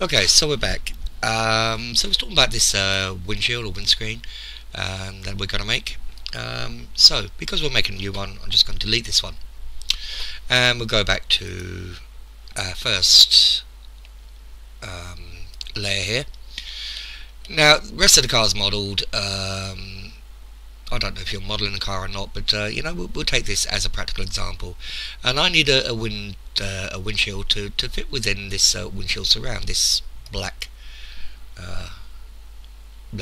Okay, so we're back. So we're talking about this windshield or windscreen that we're going to make. So because we're making a new one, I'm just going to delete this one, and we'll go back to our first layer here. Now, the rest of the car is modelled. I don't know if you're modelling a car or not, but we'll take this as a practical example. And I need a windshield to fit within this windshield surround, this black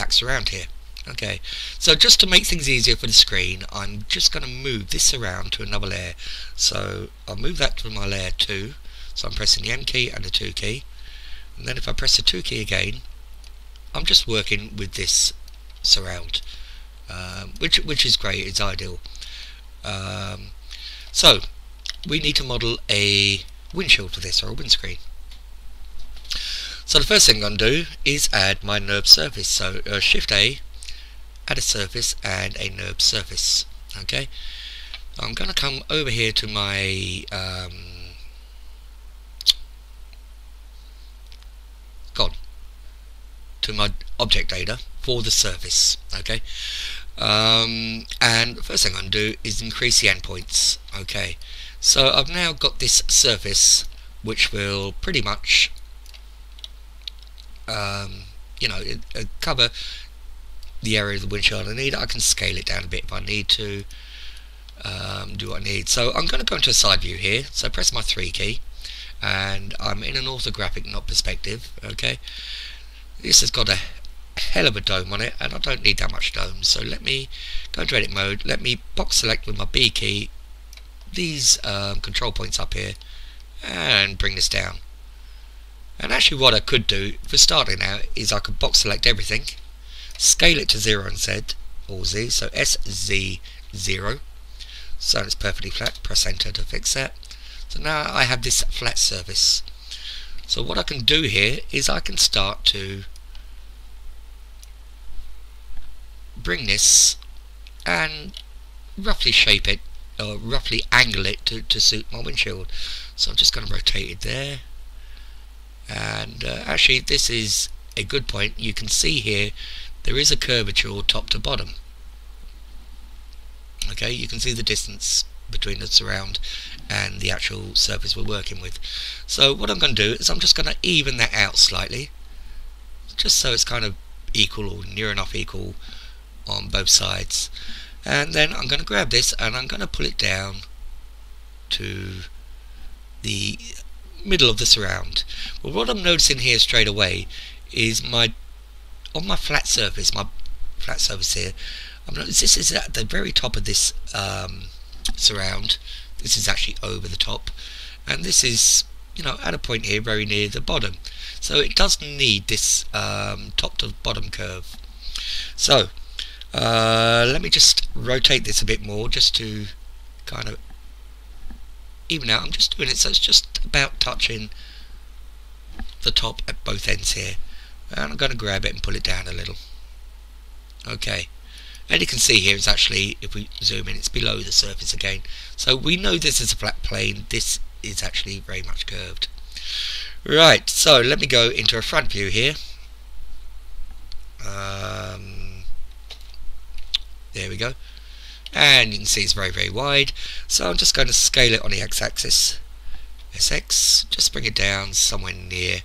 surround here. Okay, so just to make things easier for the screen, I'm just going to move this around to another layer. So I'll move that to my layer 2. So I'm pressing the M key and the 2 key, and then if I press the 2 key again, I'm just working with this surround. Which is great, it's ideal. So we need to model a windshield for this, or a windscreen. So the first thing I'm going to do is add my NURB surface. So Shift A, add a surface and a NURB surface. Okay, I'm going to come over here to my object data for the surface. Okay, and the first thing I'm going to do is increase the endpoints. Okay, so I've now got this surface which will pretty much cover the area of the windshield I need. I can scale it down a bit if I need to do what I need. So I'm going to go into a side view here, so press my 3 key, and I'm in an orthographic, not perspective. Okay, this has got a hell of a dome on it, and I don't need that much dome, so let me go into edit mode. Let me box select with my B key these control points up here and bring this down. And actually what I could do for starting out is I could box select everything, scale it to 0 and Z, or Z, so SZ0, so it's perfectly flat. Press enter to fix that. So now I have this flat surface. So what I can do here is I can start to bring this and roughly shape it, or roughly angle it to suit my windshield. So I'm just going to rotate it there. And actually this is a good point. You can see here there is a curvature top to bottom. Okay, you can see the distance between the surround and the actual surface we're working with. So what I'm going to do is I'm just going to even that out slightly, just so it's kind of equal, or near enough equal on both sides. And then I'm going to grab this and I'm going to pull it down to the middle of the surround. Well, what I'm noticing here straight away is on my flat surface here, I've noticed this is at the very top of this surround. This is actually over the top, and this is, at a point here very near the bottom. So it does need this top to bottom curve. So let me just rotate this a bit more, just to kind of even out. I'm just doing it so it's just about touching the top at both ends here, and I'm going to grab it and pull it down a little. Okay, and you can see here it's actually, if we zoom in, it's below the surface again. So we know this is a flat plane. This is actually very much curved. Right, so let me go into a front view here. There we go, and you can see it's very, very wide. So I'm just going to scale it on the x-axis, SX, just bring it down somewhere near.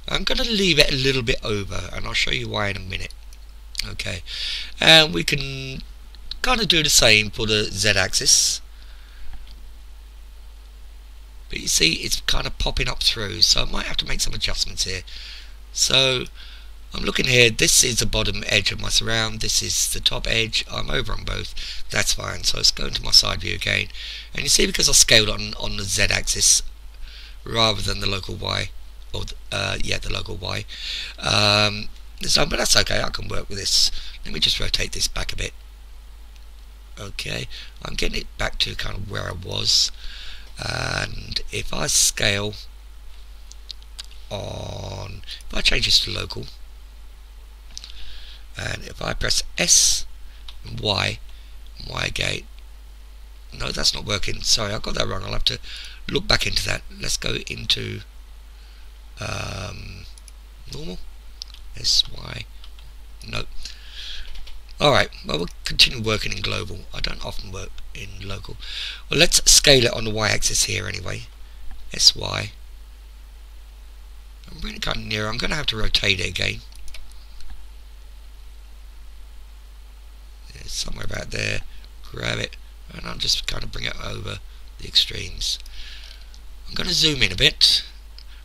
I'm going to leave it a little bit over, and I'll show you why in a minute. Okay, and we can kind of do the same for the z-axis, but you see it's kind of popping up through, so I might have to make some adjustments here. So I'm looking here, this is the bottom edge of my surround, this is the top edge. I'm over on both, that's fine. So let's go into my side view again, and you see, because I scaled on the z-axis rather than the local y, or the local y, but that's okay, I can work with this. Let me just rotate this back a bit. Okay, I'm getting it back to kind of where I was, and if I scale on, if I change this to local, and if I press S and Y gate, no, that's not working, sorry, I got that wrong. I'll have to look back into that. Let's go into Normal. SY. Nope. Alright, well, we'll continue working in global. I don't often work in local. Well, let's scale it on the y-axis here anyway. SY. I'm really kind of near. I'm going to have to rotate it again. Yeah, somewhere about there. Grab it, and I'll just kind of bring it over the extremes. I'm going to zoom in a bit.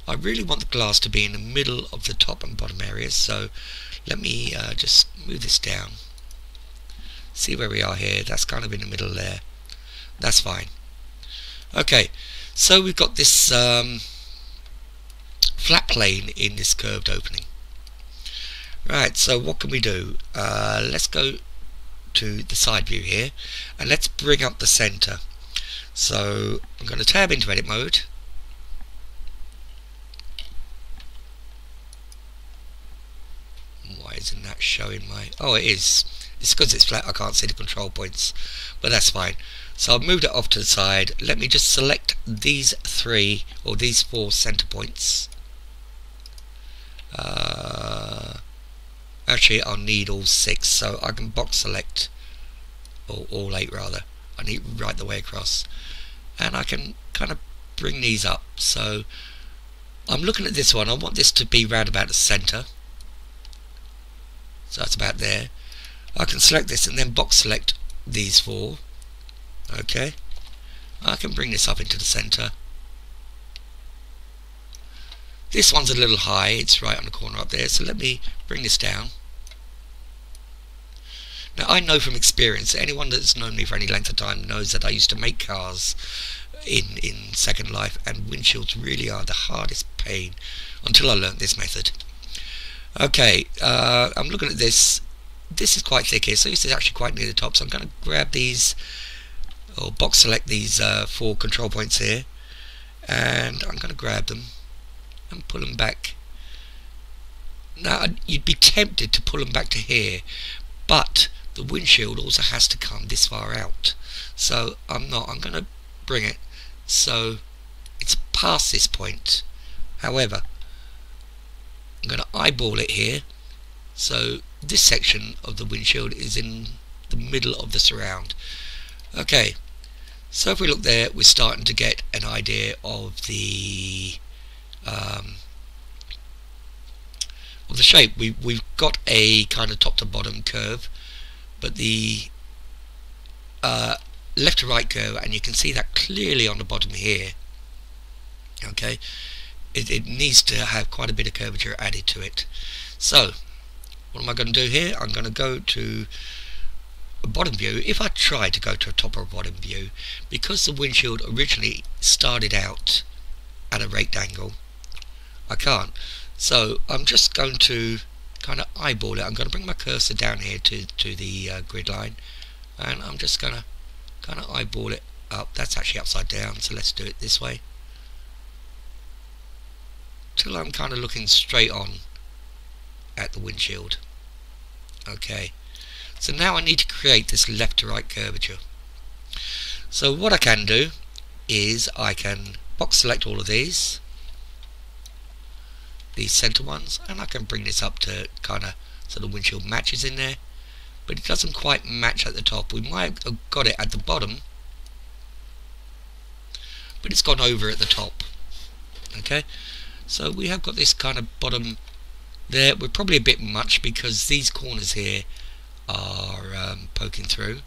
I really want the glass to be in the middle of the top and bottom areas, so let me just move this down. See where we are here. That's kind of in the middle there. That's fine. Okay, so we've got this flat plane in this curved opening. Right, so what can we do? Let's go to the side view here, and let's bring up the center. So I'm going to tab into edit mode. Why isn't that showing my... Oh, it is. It's because it's flat, I can't see the control points, but that's fine. So I've moved it off to the side. Let me just select these three, or these four center points. Actually, I'll need all six, so I can box select, or all eight rather. I need right the way across, and I can kind of bring these up. So I'm looking at this one. I want this to be round about the center, so that's about there. I can select this and then box select these four. Okay, I can bring this up into the center. This one's a little high, it's right on the corner up there, so let me bring this down. Now I know from experience, anyone that's known me for any length of time knows that I used to make cars in Second Life, and windshields really are the hardest pain until I learnt this method. Okay, I'm looking at this. This is quite thick here, so this is actually quite near the top, so I'm going to grab these, or box select these four control points here, and I'm going to grab them and pull them back. Now you'd be tempted to pull them back to here, but the windshield also has to come this far out, so I'm not. I'm going to bring it so it's past this point. However, I'm going to eyeball it here, so this section of the windshield is in the middle of the surround. Okay, so if we look there, we're starting to get an idea of the shape. We've got a kind of top to bottom curve, but the left to right curve, and you can see that clearly on the bottom here. Okay, it needs to have quite a bit of curvature added to it. So what am I going to do here? I'm going to go to a bottom view. If I try to go to a top or bottom view, because the windshield originally started out at a raked angle, I can't. So I'm just going to kind of eyeball it. I'm going to bring my cursor down here to the grid line, and I'm just going to kind of eyeball it up. That's actually upside down, so let's do it this way, till I'm kind of looking straight on at the windshield. Okay, so now I need to create this left to right curvature. So what I can do is I can box select all of these center ones, and I can bring this up to kind of so the windshield matches in there, but it doesn't quite match at the top. We might have got it at the bottom, but it's gone over at the top. Okay, so we have got this kind of bottom there. We're probably a bit much because these corners here are poking through,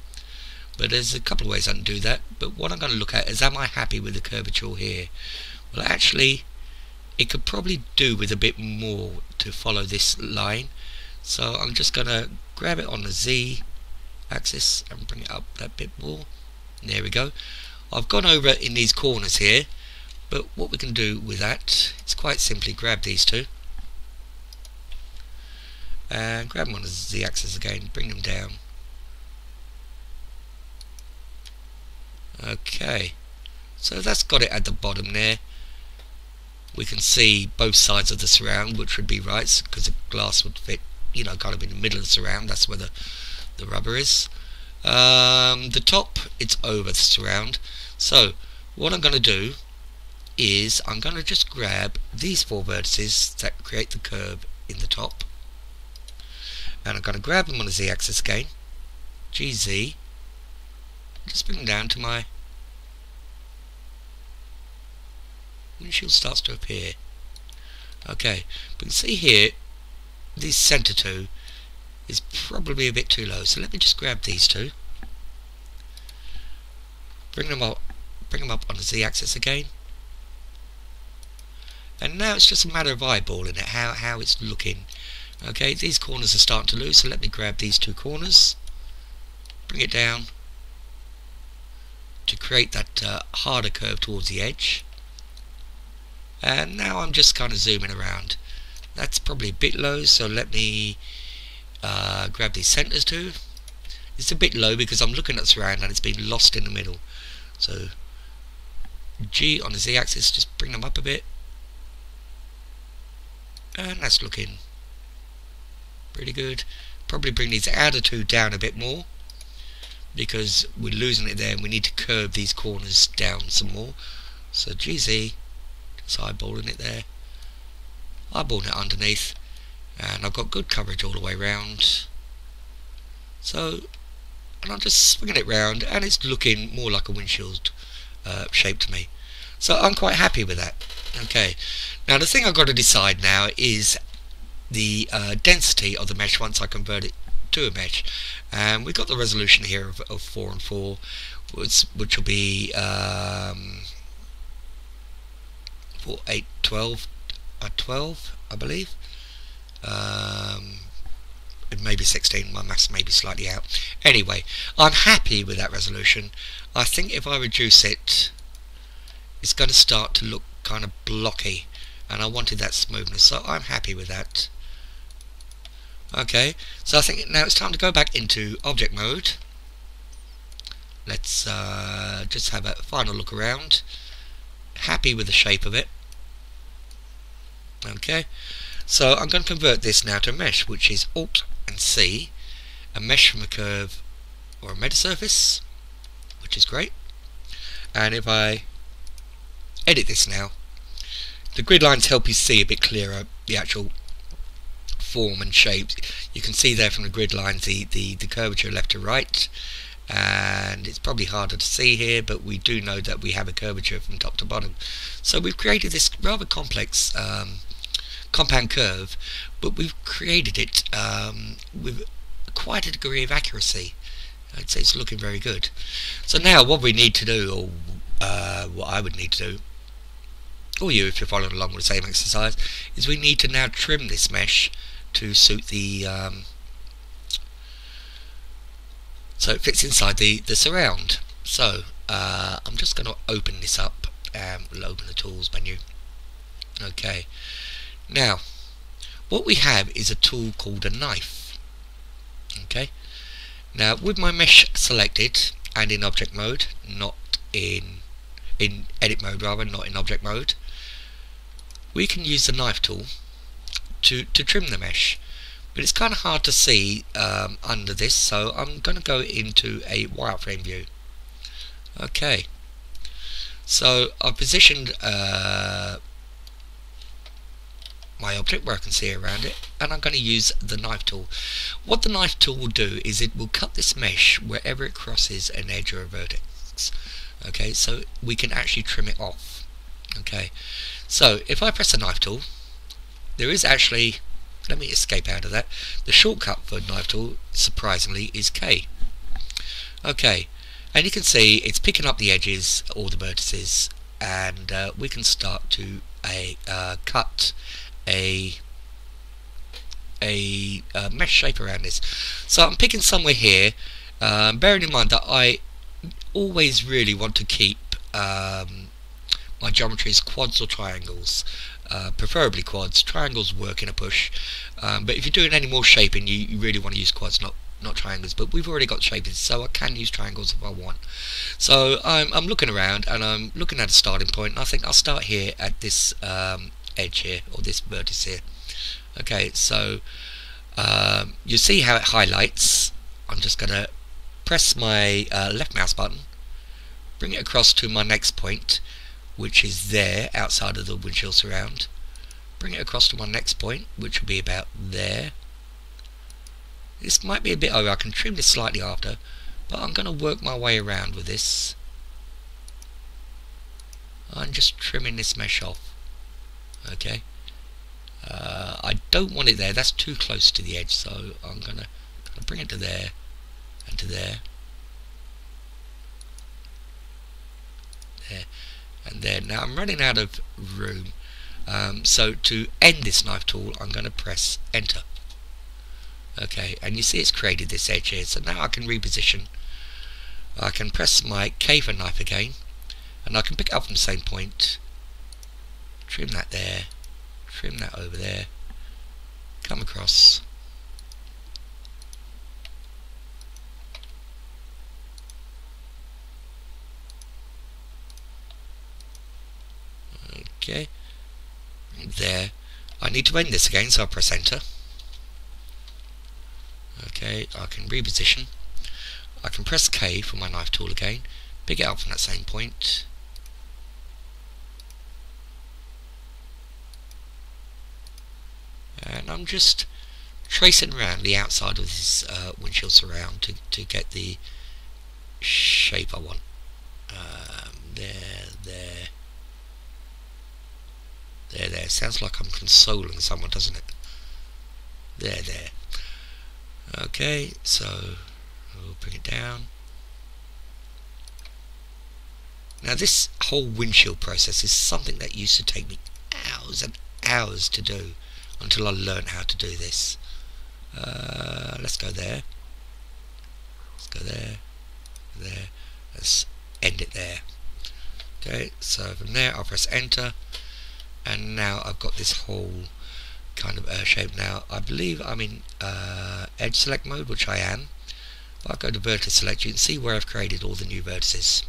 but there's a couple of ways I can do that. But what I'm going to look at is, am I happy with the curvature here? Well, actually it could probably do with a bit more to follow this line, so I'm just going to grab it on the Z axis and bring it up that bit more. There we go. I've gone over in these corners here, but what we can do with that is quite simply grab these two and grab them on the Z axis again, bring them down. Okay, so that's got it at the bottom there. We can see both sides of the surround, which would be right, because the glass would fit, you know, kind of in the middle of the surround. That's where the rubber is. The top, it's over the surround. So what I'm going to do is I'm going to just grab these four vertices that create the curve in the top, and I'm going to grab them on the z-axis again, GZ, just bring them down to my windshield starts to appear. Okay, but you can see here these center two is probably a bit too low, so let me just grab these two, bring them up on the z-axis again, and now it's just a matter of eyeballing it, how it's looking. Okay, these corners are starting to lose, so let me grab these two corners, bring it down to create that harder curve towards the edge, and now I'm just kind of zooming around. That's probably a bit low, so let me grab these centers too. It's a bit low because I'm looking at the surround and it's been lost in the middle, so G on the z-axis, just bring them up a bit, and that's looking pretty good. Probably bring these outer two down a bit more because we're losing it there and we need to curve these corners down some more. So GZ, just eyeballing it there, eyeballing it underneath, and I've got good coverage all the way around. So, and I'm just swinging it round and it's looking more like a windshield shape to me. So I'm quite happy with that. Okay, now the thing I've got to decide now is the density of the mesh once I convert it to a mesh. And we've got the resolution here of 4 and 4, which will be 4, 8, 12, 12, I believe. It may be 16, my maths may be slightly out. Anyway, I'm happy with that resolution. I think if I reduce it, it's going to start to look kind of blocky, and I wanted that smoothness, so I'm happy with that. Okay, so I think now it's time to go back into object mode. Let's just have a final look around. Happy with the shape of it. Okay, so I'm going to convert this now to a mesh, which is Alt and C, a mesh from a curve or a metasurface, which is great. And if I edit this now, the grid lines help you see a bit clearer the actual form and shape. You can see there from the grid lines the curvature left to right, and it's probably harder to see here, but we do know that we have a curvature from top to bottom. So we've created this rather complex compound curve, but we've created it with quite a degree of accuracy. I'd say it's looking very good. So now what we need to do, or what I would need to do, or you if you're following along with the same exercise, is we need to now trim this mesh to suit the so it fits inside the surround. So I'm just going to open this up, we'll open the tools menu. Okay, now what we have is a tool called a knife. Okay, now with my mesh selected and in object mode, not in edit mode rather, not in object mode, we can use the knife tool to trim the mesh, but it's kind of hard to see under this, so I'm going to go into a wireframe view. Okay, so I've positioned my object where I can see around it, and I'm going to use the knife tool. What the knife tool will do is it will cut this mesh wherever it crosses an edge or a vertex. Okay, so we can actually trim it off. Okay, so if I press the knife tool, there is actually, let me escape out of that, the shortcut for knife tool surprisingly is K. Okay, and you can see it's picking up the edges or the vertices, and we can start to cut a mesh shape around this. So I'm picking somewhere here, bearing in mind that I always really want to keep my geometries quads or triangles, preferably quads. Triangles work in a push, but if you're doing any more shaping, you really want to use quads, not triangles. But we've already got shaping, so I can use triangles if I want. So I'm looking around and I'm looking at a starting point, and I think I'll start here at this edge here, or this vertex here. Okay, so you see how it highlights. I'm just going to press my left mouse button, bring it across to my next point, which is there outside of the windshield surround. bring it across to my next point, which will be about there. This might be a bit over, I can trim this slightly after, but I'm going to work my way around with this. I'm just trimming this mesh off. Okay. I don't want it there, that's too close to the edge, so I'm going to bring it to there and to there. There and there. Now I'm running out of room, so to end this knife tool I'm going to press enter. Okay, and you see it's created this edge here, so now I can reposition. I can press my K for knife again, and I can pick it up from the same point, trim that there, trim that over there, come across, okay, there. I need to end this again, so I'll press enter. Okay, I can reposition. I can press K for my knife tool again, pick it up from that same point, and I'm just tracing around the outside of this windshield surround to get the shape I want. There. Sounds like I'm consoling someone, doesn't it? There. Okay, so we'll bring it down. Now this whole windshield process is something that used to take me hours and hours to do until I learned how to do this. Let's go there. Let's go there. Let's end it there. Okay, so from there I'll press enter, and now I've got this whole kind of shape. Now I believe I'm in edge select mode, which I am. If I go to vertex select, you can see where I've created all the new vertices.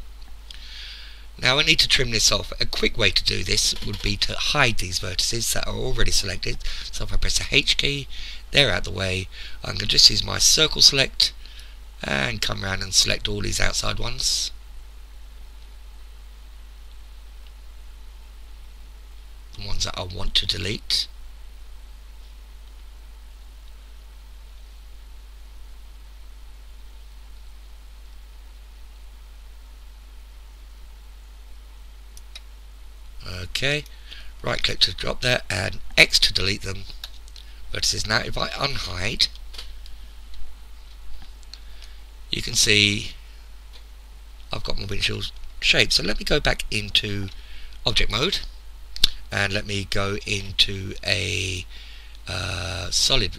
Now I need to trim this off. A quick way to do this would be to hide these vertices that are already selected. So if I press the H key, they're out of the way. I'm going to just use my circle select and come around and select all these outside ones. The ones that I want to delete. Okay, right click to drop there and X to delete them. Vertices. Now if I unhide, you can see I've got my windshield shape. So let me go back into object mode and let me go into a solid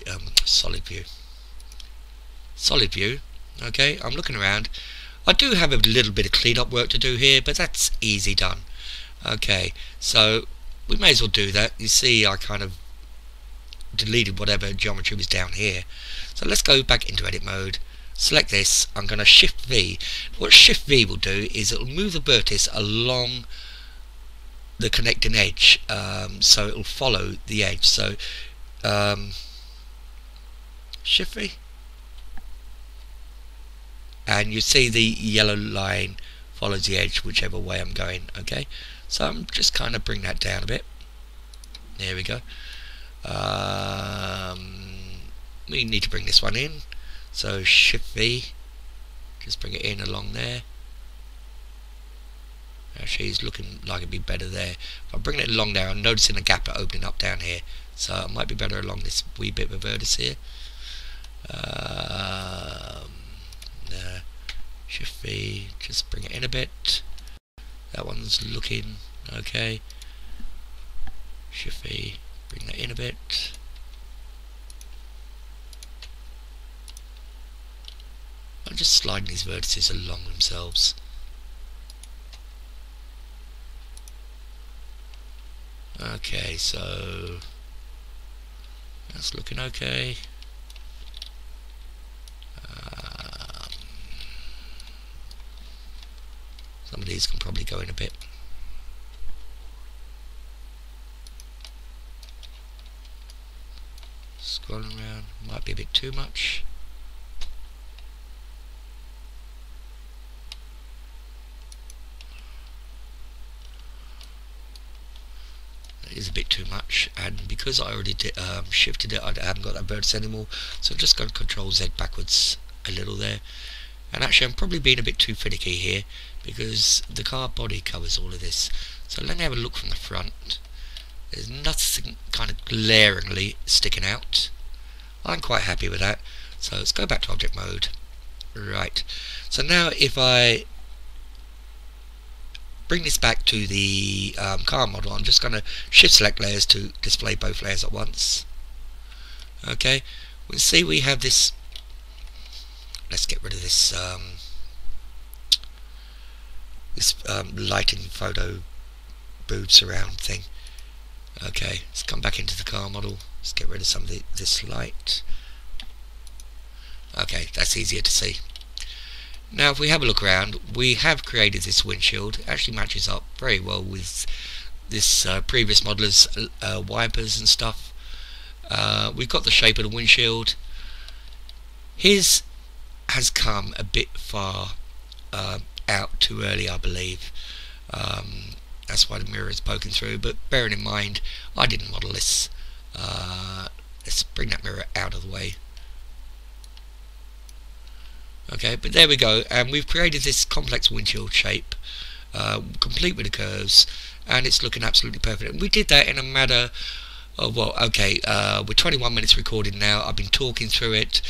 view. Okay, I'm looking around. I do have a little bit of cleanup work to do here, but that's easy done. Okay, so we may as well do that. You see I kind of deleted whatever geometry was down here. So let's go back into edit mode, select this, I'm going to shift V. What shift V will do is it will move the vertex along the connecting edge, so it will follow the edge. So shift V, and you see the yellow line follows the edge whichever way I'm going. Okay, so I'm just kind of bring that down a bit. There we go. We need to bring this one in, so shift V, just bring it in along there. Actually it's looking like it'd be better there. If I bring it along there, I'm noticing a gap opening up down here, so it might be better along this wee bit of a vertex here. Shift V, just bring it in a bit. That one's looking okay. Shift V, bring that in a bit. I'm just sliding these vertices along themselves. Okay, so that's looking okay. Some of these can probably go in a bit. Scrolling around, might be a bit too much. It is a bit too much, and because I already shifted it, I haven't got that vertex anymore, so I'm just going to Control Z backwards a little there. And actually I'm probably being a bit too finicky here, because the car body covers all of this. So let me have a look from the front. There's nothing kind of glaringly sticking out. I'm quite happy with that. So let's go back to object mode. Right, so now if I bring this back to the car model, I'm just going to shift select layers to display both layers at once. Okay, we see we have this. Let's get rid of this lighting photo boob surround thing. Okay, let's come back into the car model. Let's get rid of some of this light. Okay, that's easier to see. Now if we have a look around, we have created this windshield. It actually matches up very well with this previous modeler's wipers and stuff. We've got the shape of the windshield. His has come a bit far out too early, I believe. That's why the mirror is poking through, but bearing in mind I didn't model this. Let's bring that mirror out of the way. Okay, but there we go, and we've created this complex windshield shape, complete with the curves, and it's looking absolutely perfect. And we did that in a matter of, well, okay, we're 21 minutes recorded now. I've been talking through it.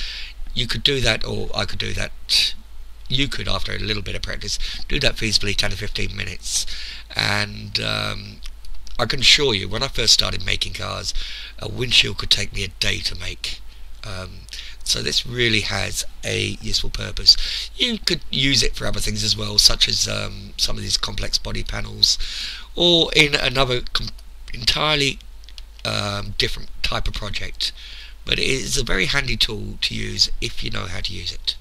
You could do that, or I could do that. You could, after a little bit of practice, do that feasibly 10 to 15 minutes. And I can assure you, when I first started making cars, a windshield could take me a day to make. So this really has a useful purpose. You could use it for other things as well, such as some of these complex body panels, or in another entirely different type of project. But it is a very handy tool to use if you know how to use it.